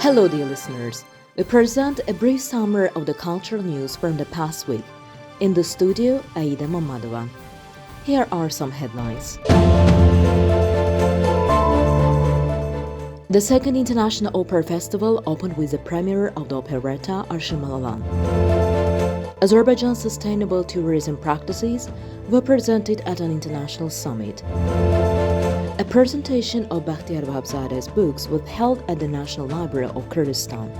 Hello, dear listeners. We present a brief summary of the cultural news from the past week. In the studio, Aida Mamadova. Here are some headlines. The second International Opera Festival opened with the premiere of the operetta Arshimalalan. Azerbaijan's sustainable tourism practices were presented at an international summit. A presentation of Bakhtiyar Vahabzade's books was held at the National Library of Kyrgyzstan.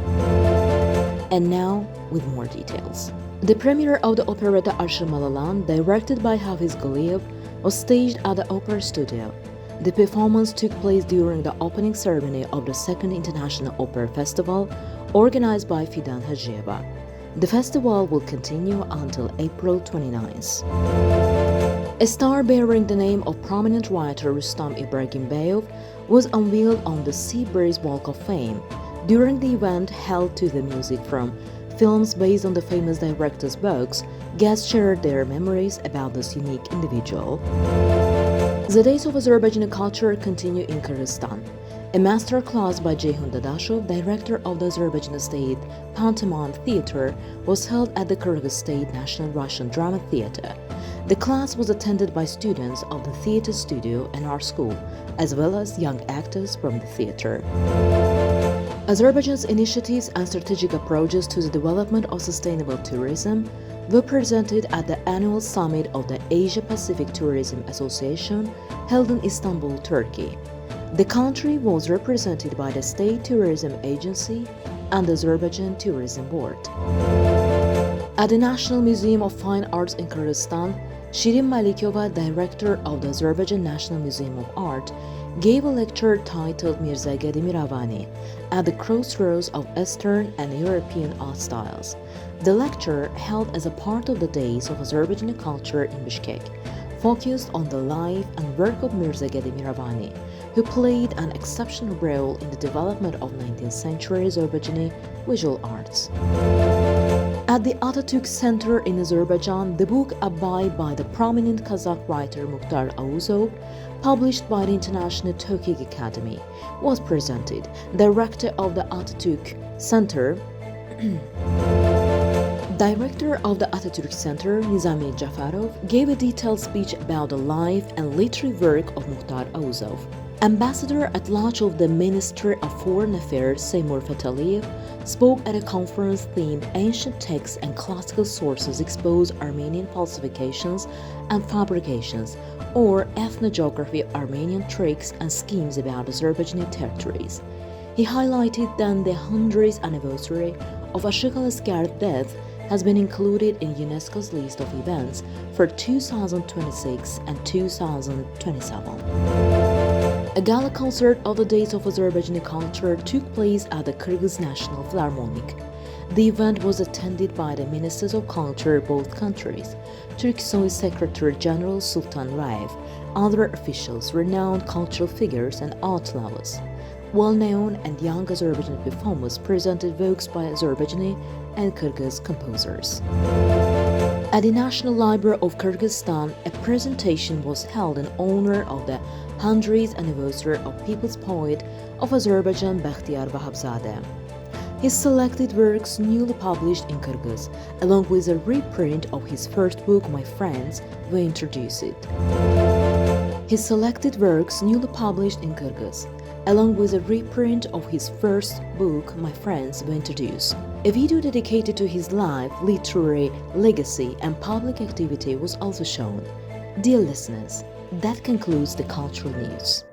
And now, with more details. The premiere of the operetta Arshimalalan, directed by Hafiz Galiyev, was staged at the Opera Studio. The performance took place during the opening ceremony of the Second International Opera Festival, organized by Fidan Hajiyeva. The festival will continue until April 29th. A star bearing the name of prominent writer Rustam Ibragimbayev was unveiled on the Seabreeze Walk of Fame. During the event held to the music from films based on the famous director's books, guests shared their memories about this unique individual. The Days of Azerbaijani Culture continue in Kyrgyzstan. A master class by Ceyhun Dadashov, director of the Azerbaijan State Pantomime Theatre, was held at the Kyrgyz State National Russian Drama Theatre. The class was attended by students of the theatre studio and art school, as well as young actors from the theatre. Azerbaijan's initiatives and strategic approaches to the development of sustainable tourism were presented at the annual summit of the Asia-Pacific Tourism Association held in Istanbul, Turkey. The country was represented by the State Tourism Agency and the Azerbaijan Tourism Board. At the National Museum of Fine Arts in Kyrgyzstan, Shirin Malikova, director of the Azerbaijan National Museum of Art, gave a lecture titled Mirzagedi Miravani at the crossroads of Eastern and European art styles. The lecture, held as a part of the Days of Azerbaijani Culture in Bishkek, focused on the life and work of Mirzagedi Miravani, who played an exceptional role in the development of 19th century Azerbaijani visual arts. At the Atatürk Center in Azerbaijan, the book Abay by the prominent Kazakh writer Mukhtar Auzov, published by the International Tokig Academy, was presented. Director of the Atatürk Center, Nizami Jafarov, gave a detailed speech about the life and literary work of Mukhtar Auzov. Ambassador-at-Large of the Ministry of Foreign Affairs, Seymour Fataliyev, spoke at a conference themed Ancient Texts and Classical Sources Expose Armenian Falsifications and Fabrications, or Ethnogeography of Armenian Tricks and Schemes about Azerbaijani Territories. He highlighted that the 100th anniversary of Ashikal Asgar's death has been included in UNESCO's list of events for 2026 and 2027. A gala concert of the Days of Azerbaijani Culture took place at the Kyrgyz National Philharmonic. The event was attended by the Ministers of Culture of both countries, Turksoy's Secretary General Sultan Raev, other officials, renowned cultural figures, and art lovers. Well-known and young Azerbaijani performers presented works by Azerbaijani and Kyrgyz composers. At the National Library of Kyrgyzstan, a presentation was held in honor of the 100th anniversary of People's Poet of Azerbaijan Bakhtiyar Vahabzade. His selected works, newly along with a reprint of his first book, My Friends, were introduced. His selected works, newly published in Kyrgyz, along with a reprint of his first book, My Friends, were introduced. A video dedicated to his life, literary legacy, and public activity was also shown. Dear listeners, that concludes the cultural news.